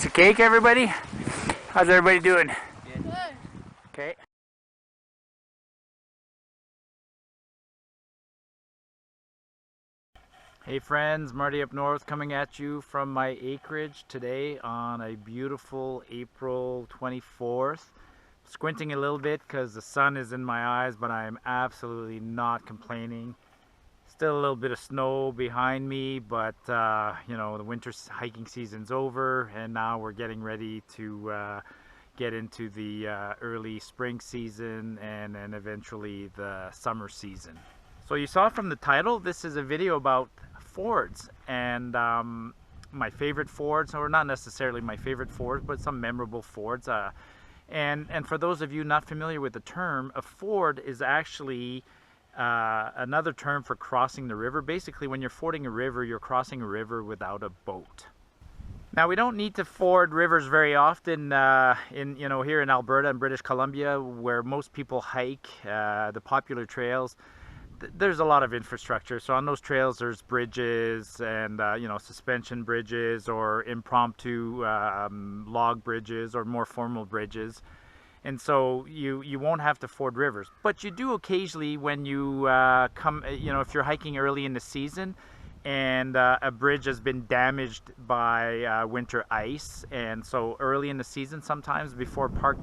Piece of cake, everybody? How's everybody doing? Good. Okay. Hey friends, Martyupnorth coming at you from my acreage today on a beautiful April 24th. Squinting a little bit because the sun is in my eyes, but I am absolutely not complaining. Still a little bit of snow behind me, but you know, the winter hiking season's over and now we're getting ready to get into the early spring season and then eventually the summer season. So you saw from the title, this is a video about fords and my favorite fords, or not necessarily my favorite fords, but some memorable fords. And for those of you not familiar with the term, a ford is actually another term for crossing the river. Basically, when you're fording a river, you're crossing a river without a boat. Now, we don't need to ford rivers very often here in Alberta and British Columbia, where most people hike the popular trails. There's a lot of infrastructure. So on those trails, there's bridges and suspension bridges or impromptu log bridges or more formal bridges. And so you won't have to ford rivers, but you do occasionally when you if you're hiking early in the season and a bridge has been damaged by winter ice, and so early in the season, sometimes before park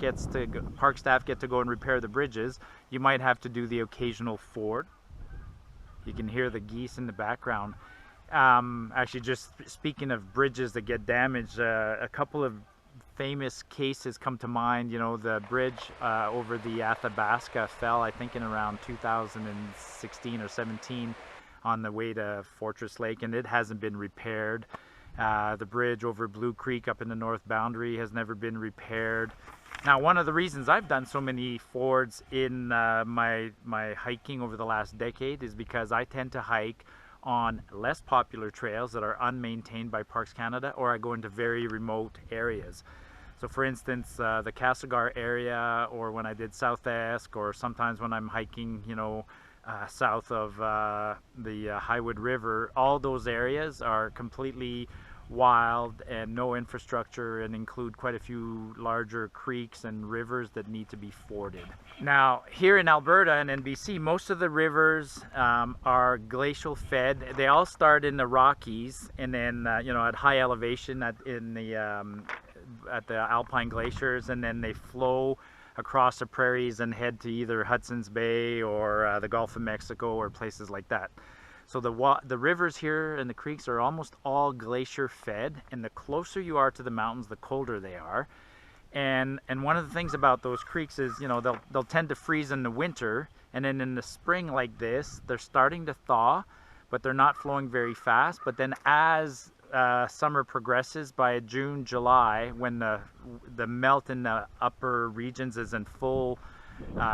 staff get to go and repair the bridges, you might have to do the occasional ford. You can hear the geese in the background. Actually, just speaking of bridges that get damaged, a couple of famous cases come to mind. You know, the bridge over the Athabasca fell, I think, in around 2016 or 17 on the way to Fortress Lake, and it hasn't been repaired. The bridge over Blue Creek up in the north boundary has never been repaired. Now, one of the reasons I've done so many fords in my hiking over the last decade is because I tend to hike on less popular trails that are unmaintained by Parks Canada, or I go into very remote areas. So for instance, the Castlegar area, or when I did South Esk, or sometimes when I'm hiking, south of the Highwood River, all those areas are completely wild and no infrastructure and include quite a few larger creeks and rivers that need to be forded. Now, here in Alberta and in BC, most of the rivers are glacial fed. They all start in the Rockies and then at high elevation at the Alpine glaciers, and then they flow across the prairies and head to either Hudson's Bay or the Gulf of Mexico or places like that. So the rivers here and the creeks are almost all glacier fed, and the closer you are to the mountains, the colder they are. And one of the things about those creeks is, they'll tend to freeze in the winter, and then in the spring like this, they're starting to thaw, but they're not flowing very fast. But then as summer progresses, by June, July, when the melt in the upper regions is in full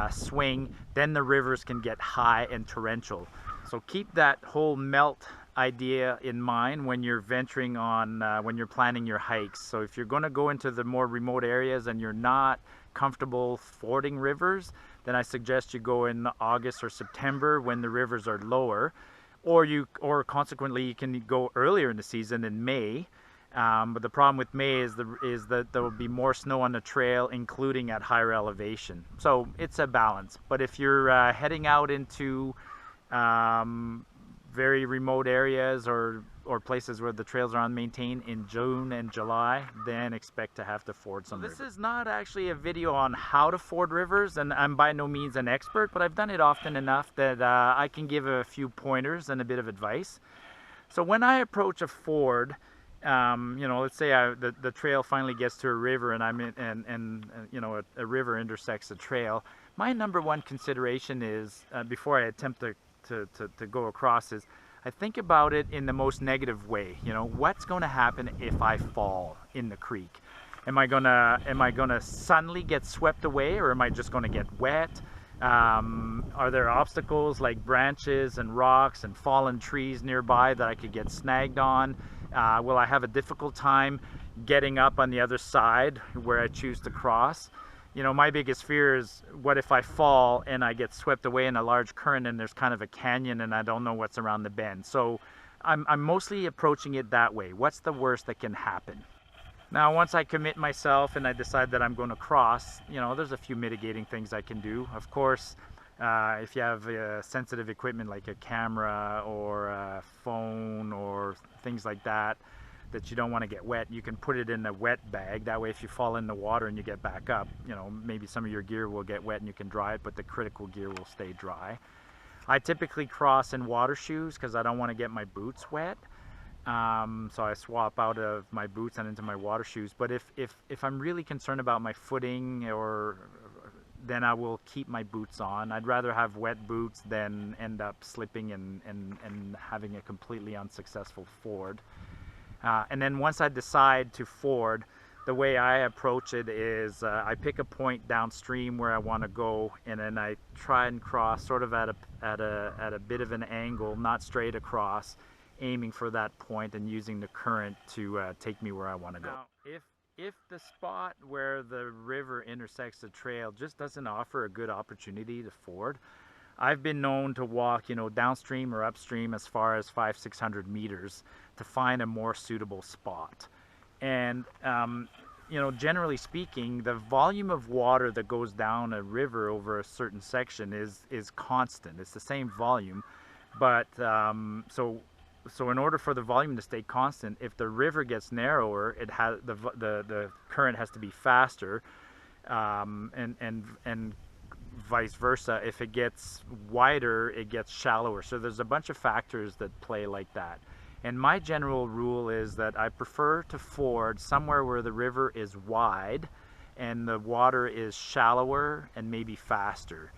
swing, then the rivers can get high and torrential. So keep that whole melt idea in mind when you're venturing on, when you're planning your hikes. So if you're going to go into the more remote areas and you're not comfortable fording rivers, then I suggest you go in August or September when the rivers are lower, or consequently you can go earlier in the season in May. But the problem with May is that there will be more snow on the trail, including at higher elevation. So it's a balance. But if you're heading out into very remote areas or places where the trails are unmaintained in June and July, then expect to have to ford some rivers. This is not actually a video on how to ford rivers, and I'm by no means an expert, but I've done it often enough that I can give a few pointers and a bit of advice. So when I approach a ford, let's say the trail finally gets to a river and I'm in, a river intersects the trail, my number one consideration is, before I attempt to go across, is I think about it in the most negative way. What's going to happen if I fall in the creek? Am I gonna suddenly get swept away, or am I just going to get wet? Are there obstacles like branches and rocks and fallen trees nearby that I could get snagged on? Will I have a difficult time getting up on the other side where I choose to cross? My biggest fear is, what if I fall and I get swept away in a large current and there's kind of a canyon and I don't know what's around the bend? So I'm mostly approaching it that way. What's the worst that can happen? Now, once I commit myself and I decide that I'm going to cross, you know, there's a few mitigating things I can do. Of course, if you have sensitive equipment like a camera or a phone or things like that, that you don't want to get wet, you can put it in a wet bag. That way, if you fall in the water and you get back up, you know, maybe some of your gear will get wet and you can dry it, but the critical gear will stay dry. I typically cross in water shoes because I don't want to get my boots wet. So I swap out of my boots and into my water shoes. But if I'm really concerned about my footing, or then I will keep my boots on. I'd rather have wet boots than end up slipping and having a completely unsuccessful ford. And then once I decide to ford, the way I approach it is I pick a point downstream where I want to go, and then I try and cross sort of at a bit of an angle, not straight across, aiming for that point and using the current to take me where I want to go. Now, if the spot where the river intersects the trail just doesn't offer a good opportunity to ford, I've been known to walk, you know, downstream or upstream as far as 500-600 meters to find a more suitable spot. And you know, generally speaking, the volume of water that goes down a river over a certain section is constant. It's the same volume, but so in order for the volume to stay constant, if the river gets narrower, it has the current has to be faster, and vice versa. If it gets wider, it gets shallower. So there's a bunch of factors that play like that. And my general rule is that I prefer to ford somewhere where the river is wide and the water is shallower and maybe faster.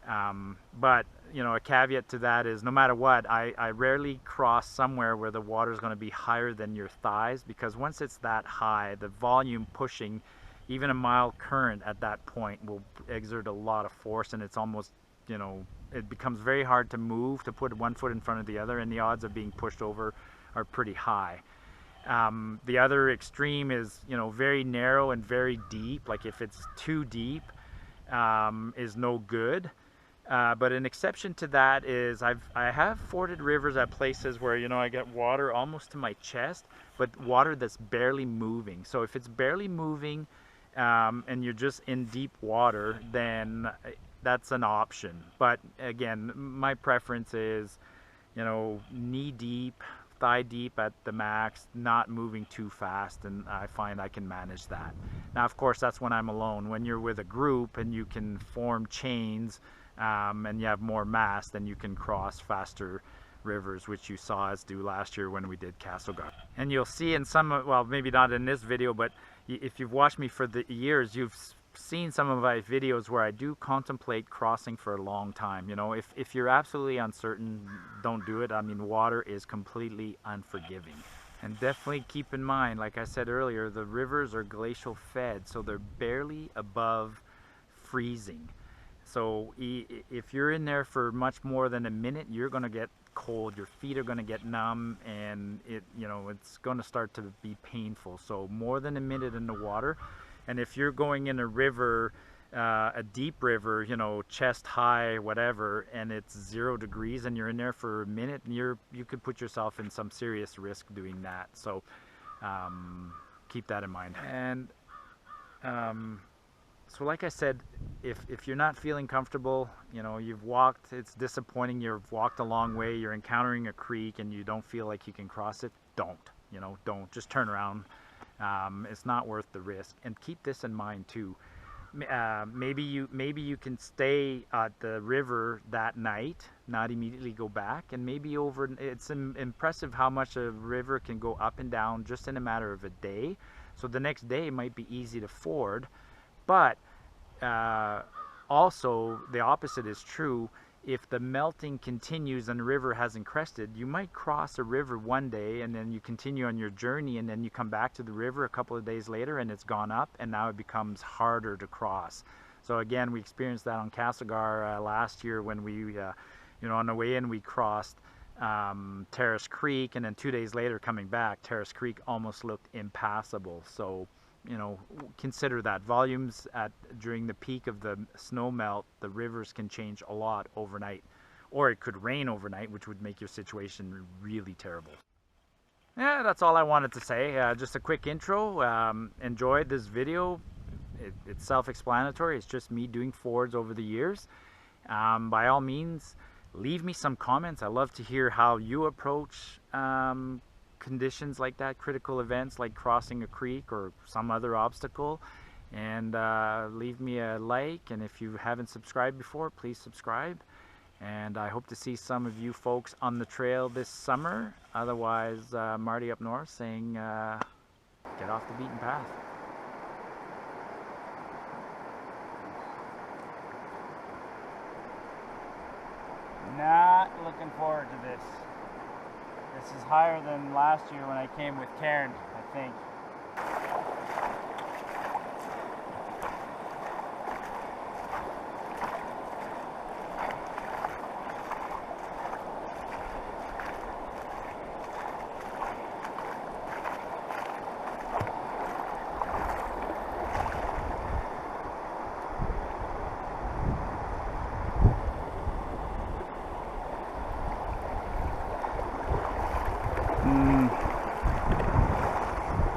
But you know, a caveat to that is no matter what, I rarely cross somewhere where the water is going to be higher than your thighs, because once it's that high, the volume pushing even a mild current at that point will exert a lot of force, and it's almost, you know, it becomes very hard to move, to put one foot in front of the other, and the odds of being pushed over are pretty high. The other extreme is, you know, very narrow and very deep. Like if it's too deep, is no good. But an exception to that is I have forded rivers at places where, you know, I get water almost to my chest, but water that's barely moving. So if it's barely moving, and you're just in deep water, then that's an option. But again, my preference is, you know, knee deep, thigh deep at the max, not moving too fast, and I find I can manage that. Now, of course, that's when I'm alone. When you're with a group and you can form chains, and you have more mass, then you can cross faster rivers, which you saw us do last year when we did Castlegard. And you'll see in some, well, maybe not in this video, but if you've watched me for the years, you've seen some of my videos where I do contemplate crossing for a long time. You know, if you're absolutely uncertain, don't do it. I mean, water is completely unforgiving. And definitely keep in mind, like I said earlier, the rivers are glacial fed, so they're barely above freezing. So if you're in there for much more than a minute, you're going to get cold, your feet are going to get numb, and you know, it's going to start to be painful. So more than a minute in the water. And if you're going in a river, a deep river, you know, chest high, whatever, and it's 0 degrees and you're in there for a minute, you could put yourself in some serious risk doing that. So keep that in mind. And so like I said, if you're not feeling comfortable, you know, you've walked, it's disappointing, you've walked a long way, you're encountering a creek and you don't feel like you can cross it, don't, you know, don't, just turn around. It's not worth the risk. And keep this in mind too. Maybe you can stay at the river that night, not immediately go back, and maybe it's impressive how much a river can go up and down just in a matter of a day. So the next day might be easy to ford. But also the opposite is true. If the melting continues and the river hasn't crested, you might cross a river one day and then you continue on your journey, and then you come back to the river a couple of days later and it's gone up, and now it becomes harder to cross. So again, we experienced that on Castlegard last year when we, you know, on the way in we crossed Terrace Creek, and then 2 days later coming back, Terrace Creek almost looked impassable. So, you know, consider that. Volumes during the peak of the snow melt, the rivers can change a lot overnight, or it could rain overnight, which would make your situation really terrible. yeah, that's all I wanted to say. Just a quick intro. Enjoyed this video. It's self-explanatory. It's just me doing Fords over the years. By all means, leave me some comments. I love to hear how you approach conditions like that, critical events like crossing a creek or some other obstacle. And leave me a like, and if you haven't subscribed before, please subscribe. And I hope to see some of you folks on the trail this summer. Otherwise, Martyupnorth saying, get off the beaten path. Not looking forward to this. This is higher than last year when I came with Karen, I think.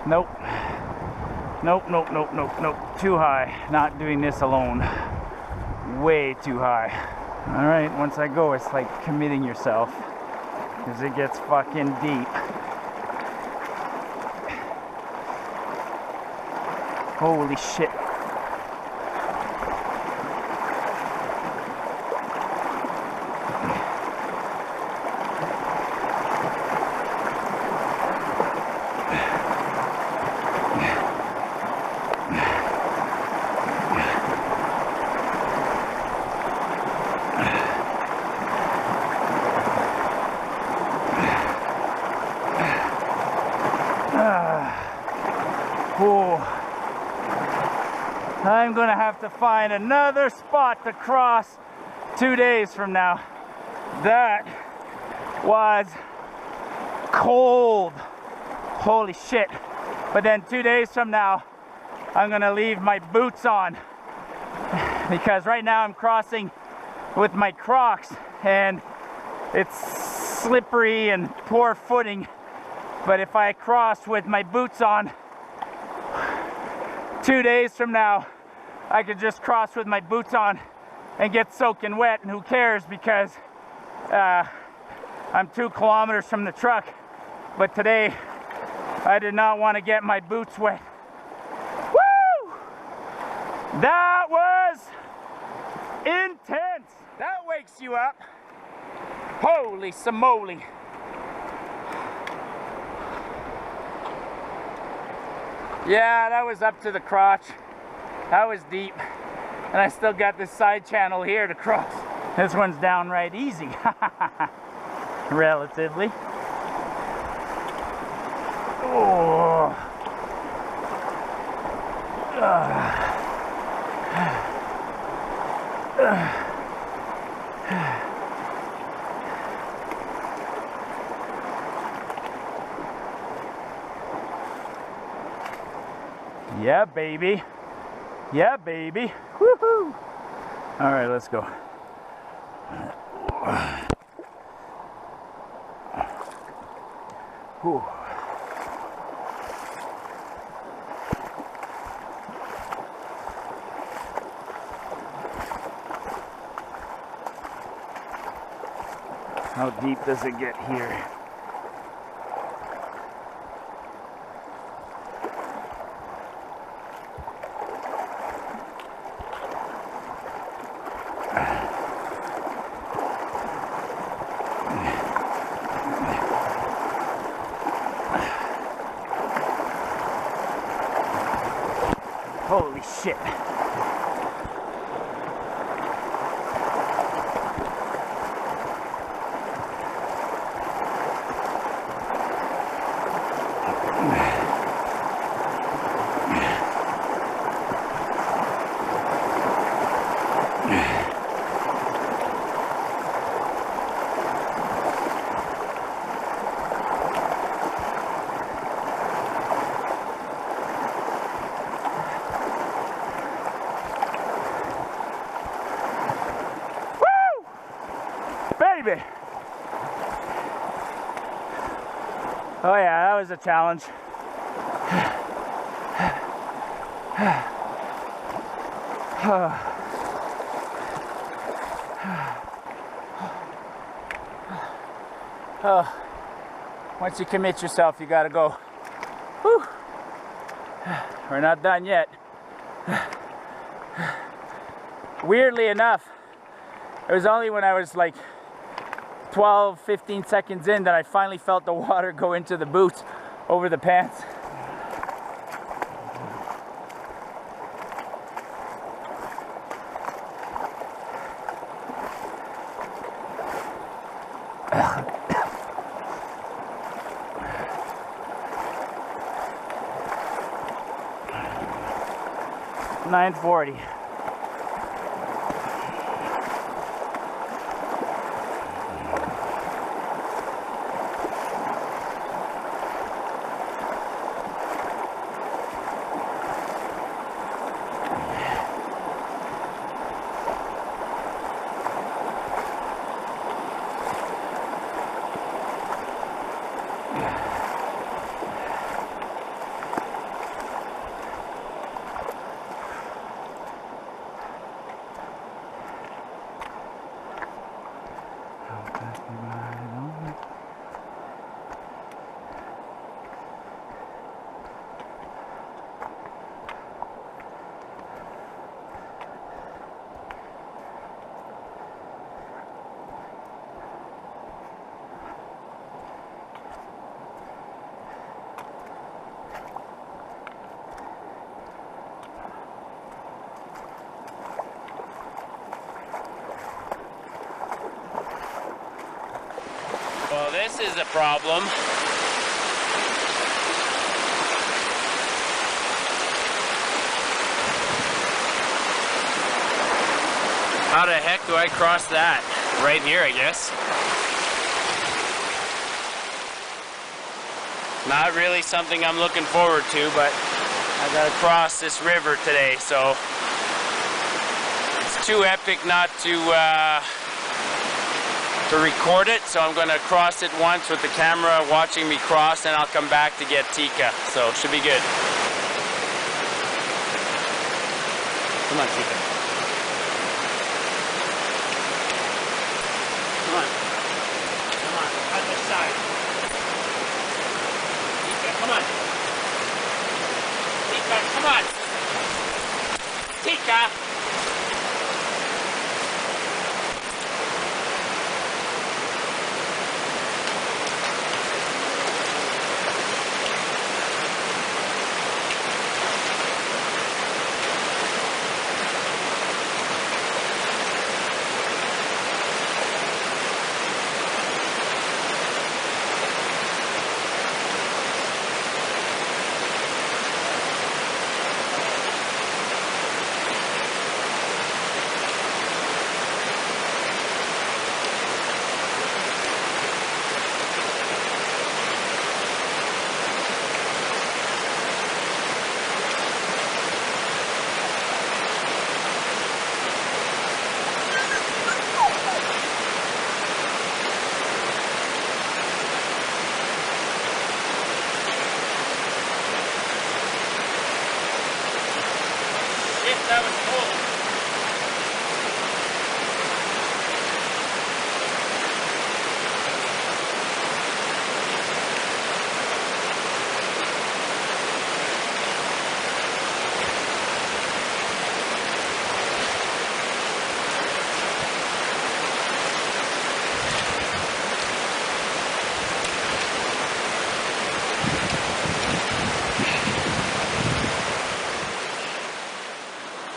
Nope. Nope. Too high. Not doing this alone. Way too high. Alright, once I go, it's like committing yourself. Because it gets fucking deep. Holy shit. I'm gonna have to find another spot to cross 2 days from now. That was cold. Holy shit. But then 2 days from now, I'm gonna leave my boots on. Because right now I'm crossing with my Crocs and it's slippery and poor footing. But if I cross with my boots on, 2 days from now, I could just cross with my boots on and get soaking wet, and who cares, because I'm 2 kilometers from the truck. But today, I did not want to get my boots wet. Woo! That was intense. That wakes you up. Holy samoli. Yeah, that was up to the crotch. That was deep. And I still got this side channel here to cross. This one's downright easy. Relatively. Oh. Yeah, baby. Yeah, baby. Woohoo! All right, let's go. Whew. How deep does it get here? Holy shit. Oh yeah, that was a challenge. Once you commit yourself, you gotta go. Whew. We're not done yet. Weirdly enough, it was only when I was like 12, 15 seconds in that I finally felt the water go into the boots over the pants. $9.40. Well, this is a problem. How the heck do I cross that? Right here, I guess. Not really something I'm looking forward to, but I gotta cross this river today, so it's too epic not to record it, so I'm going to cross it once with the camera watching me cross, and I'll come back to get Tika, so it should be good. Come on, Tika. Come on. Come on, on this side. Tika, come on. Tika, come on. Tika! That was cool.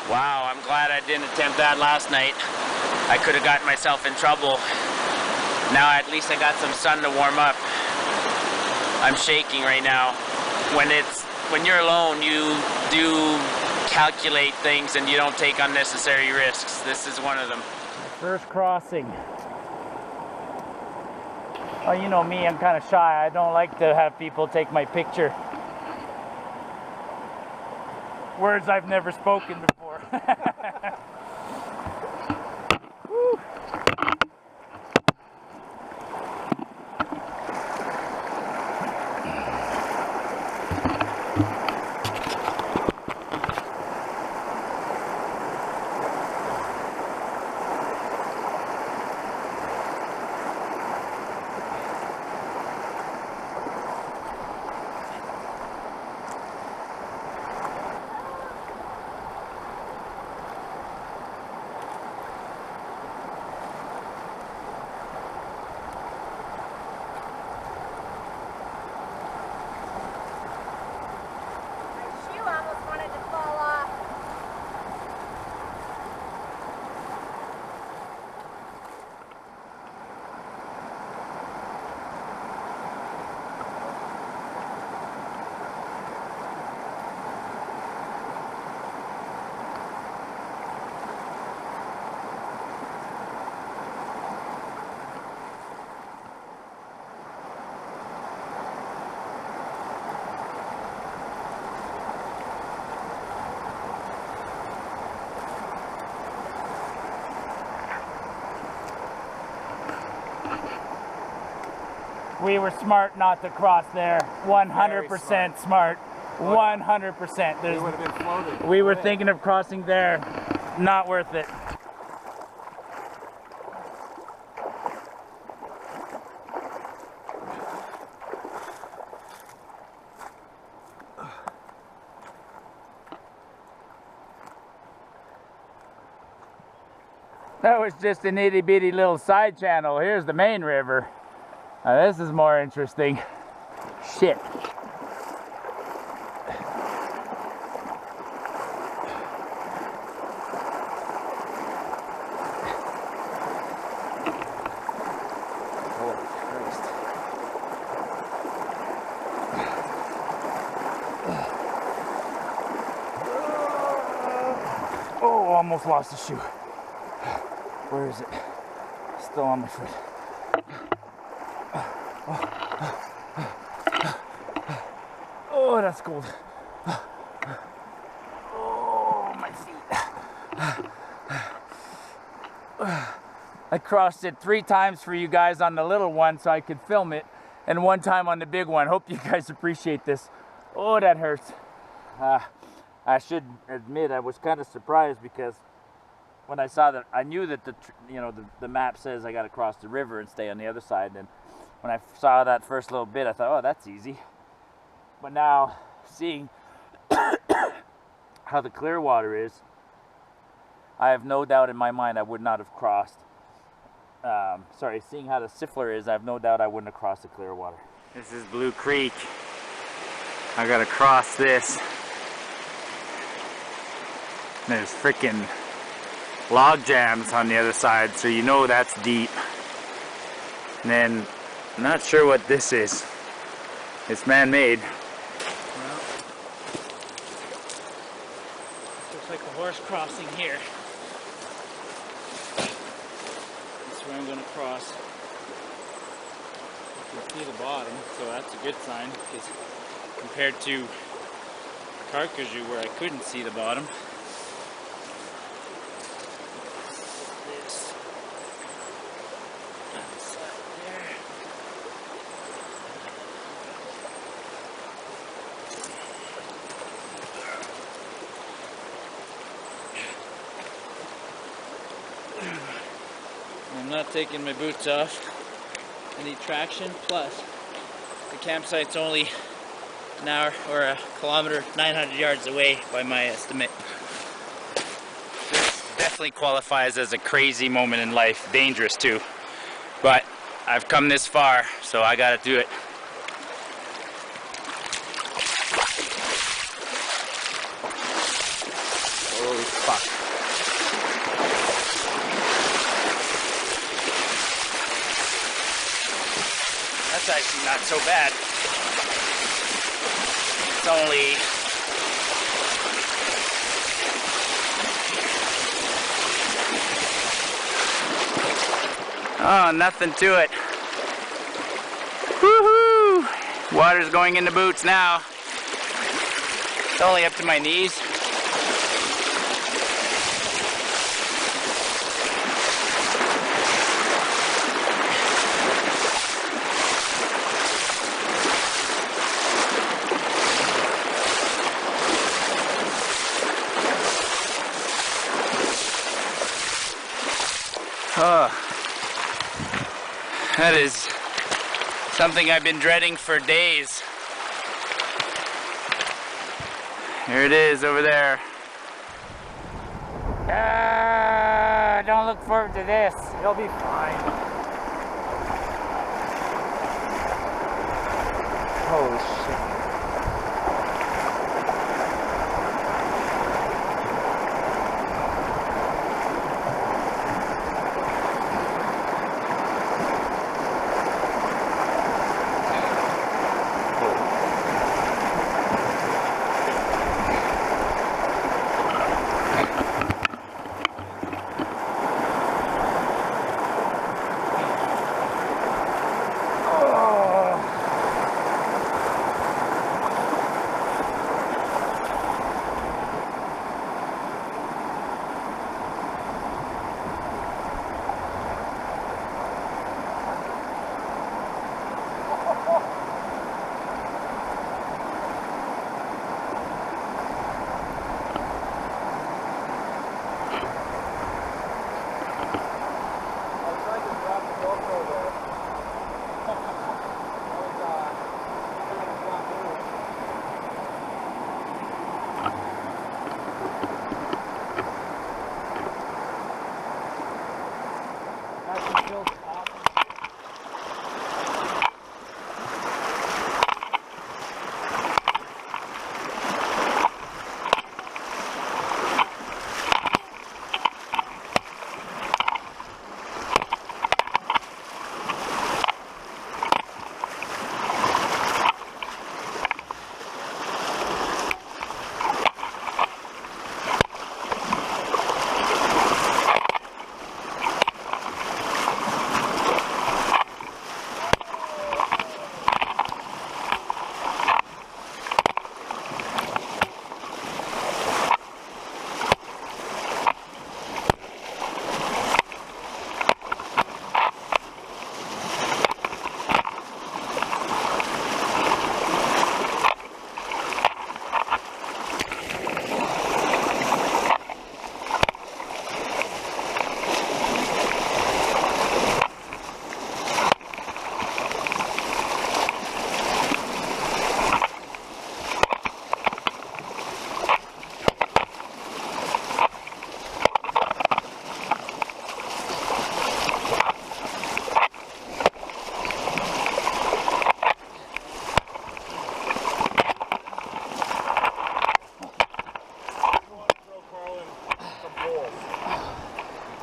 Wow, I'm glad I didn't attempt that last night. I could have gotten myself in trouble. Now at least I got some sun to warm up. I'm shaking right now. When you're alone, you do calculate things and you don't take unnecessary risks. This is one of them. First crossing. Oh, you know me, I'm kind of shy. I don't like to have people take my picture. Words I've never spoken before. Woo. We were smart not to cross there. 100% smart. 100%. We would have been floated. We were thinking of crossing there. Not worth it. That was just an itty bitty little side channel. Here's the main river. Now this is more interesting. Shit. Oh, almost lost a shoe. Where is it? Still on my foot. Oh, that's cold. Oh, my feet. I crossed it 3 times for you guys on the little one so I could film it, and 1 time on the big one. Hope you guys appreciate this. Oh, that hurts. I should admit I was kind of surprised because when I saw that, I knew that the map says I got to cross the river and stay on the other side. And when I saw that first little bit, I thought, oh, that's easy. But now, seeing how the clear water is, I have no doubt in my mind I would not have crossed. Seeing how the Siffleur is, I have no doubt I wouldn't have crossed the clear water. This is Blue Creek. I gotta cross this. There's freaking log jams on the other side, so you know that's deep. And then, I'm not sure what this is. It's man-made. Well, looks like a horse crossing here. That's where I'm going to cross. You can see the bottom, so that's a good sign, because compared to Carcajou where I couldn't see the bottom, I'm not taking my boots off. I need traction, plus the campsite's only an hour or a kilometer, 900 yards away by my estimate. This definitely qualifies as a crazy moment in life, dangerous too. But I've come this far, so I gotta do it. Holy fuck. That's actually not so bad. It's only nothing to it. Woohoo! Water's going in the boots now. It's only up to my knees. Oh, that is something I've been dreading for days. Here it is over there. Don't look forward to this. You'll be fine. Holy shit. feels awesome.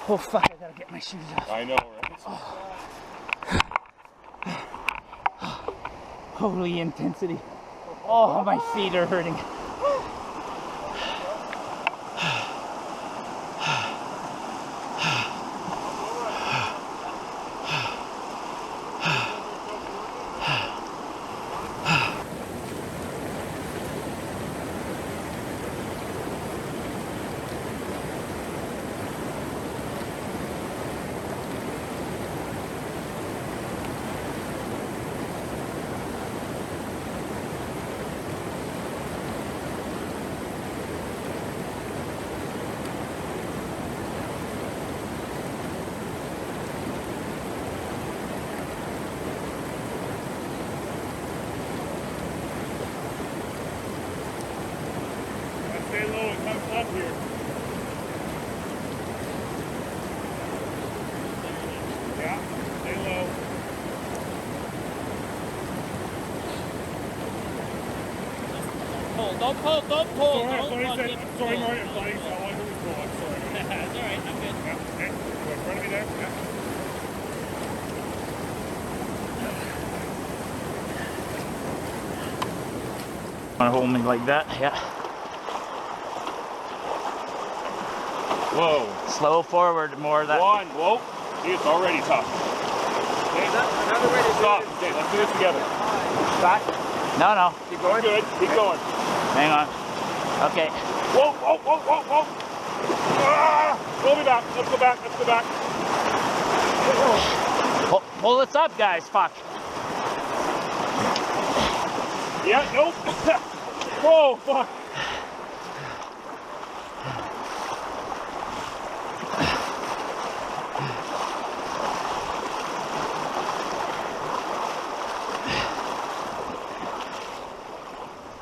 Oh fuck, I gotta get my shoes off. I know, right? Oh. Holy intensity. Oh, my feet are hurting. Stay low, it comes up here. Yeah, stay low. Don't pull, don't pull. Sorry, Don't buddy, fucking sorry, pull. Marty, buddy. I want to pull. I'm sorry. It's alright, I'm good. Yeah, okay. Go in front of me there. Yeah. Want to hold me like that? Yeah. Whoa. Slow forward more of that. One. Whoa. See, it's already tough. Okay. Another way to Stop. do it is Okay, let's do this together. Back? No, no. Keep going. Good. Keep going. Hang on. Okay. Whoa, whoa, whoa, whoa, whoa. Ah! Pull me back. Let's go back. Let's go back. Pull this up, guys. Fuck. Yeah, nope. Whoa, fuck.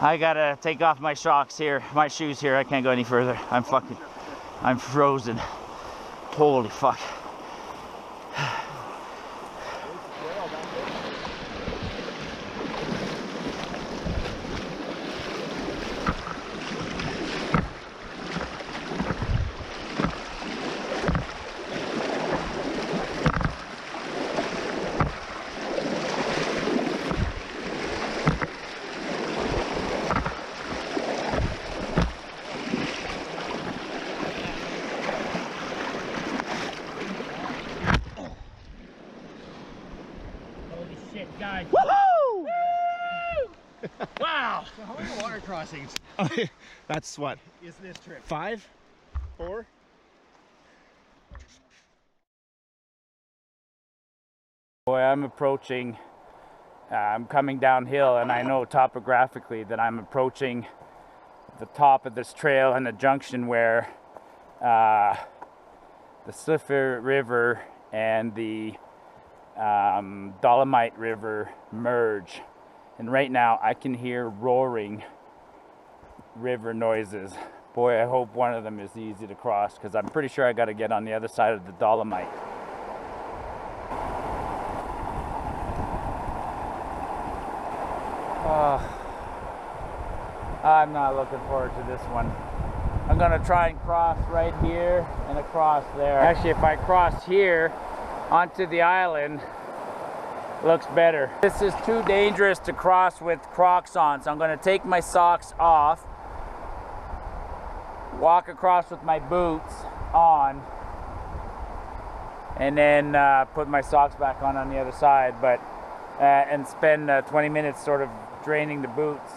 I gotta take off my socks here, my shoes here. I can't go any further. I'm frozen. Holy fuck. Guys. Woohoo! Wow! So how many water crossings That's what, is this trip? 5? 4? Boy, I'm approaching, I'm coming downhill, and I know topographically that I'm approaching the top of this trail and the junction where the Siffleur River and the Dolomite River merge. And right now I can hear roaring river noises. Boy, I hope one of them is easy to cross, because I'm pretty sure I got to get on the other side of the Dolomite. I'm not looking forward to this one. I'm gonna try and cross right here and across there. Actually, if I cross here onto the island, looks better. This is too dangerous to cross with Crocs on, so I'm gonna take my socks off, walk across with my boots on, and then put my socks back on the other side, but and spend 20 minutes sort of draining the boots.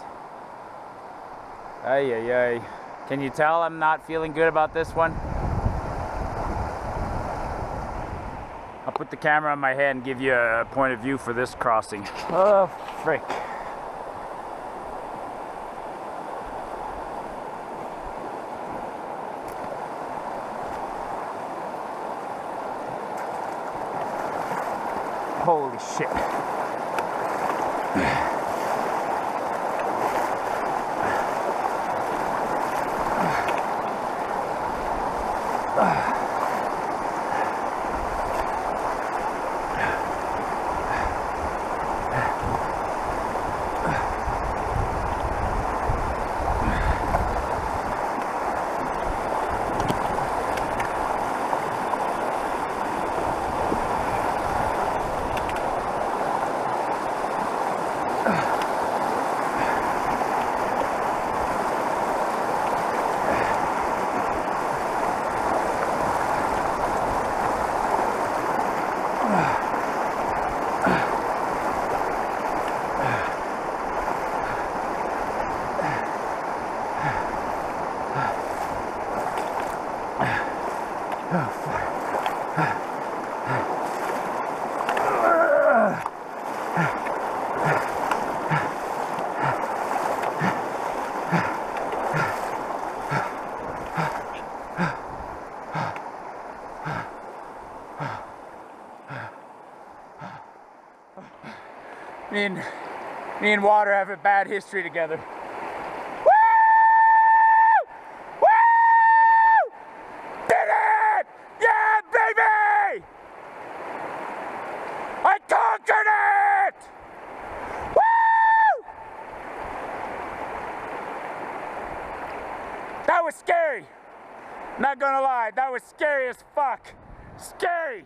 Ay, ay, ay. Can you tell I'm not feeling good about this one? I'll put the camera on my head and give you a point of view for this crossing. Oh, frick. Holy shit. Me and water have a bad history together. Woo! Woo! Did it! Yeah, baby! I conquered it! Woo! That was scary. Not gonna lie, that was scary as fuck. Scary.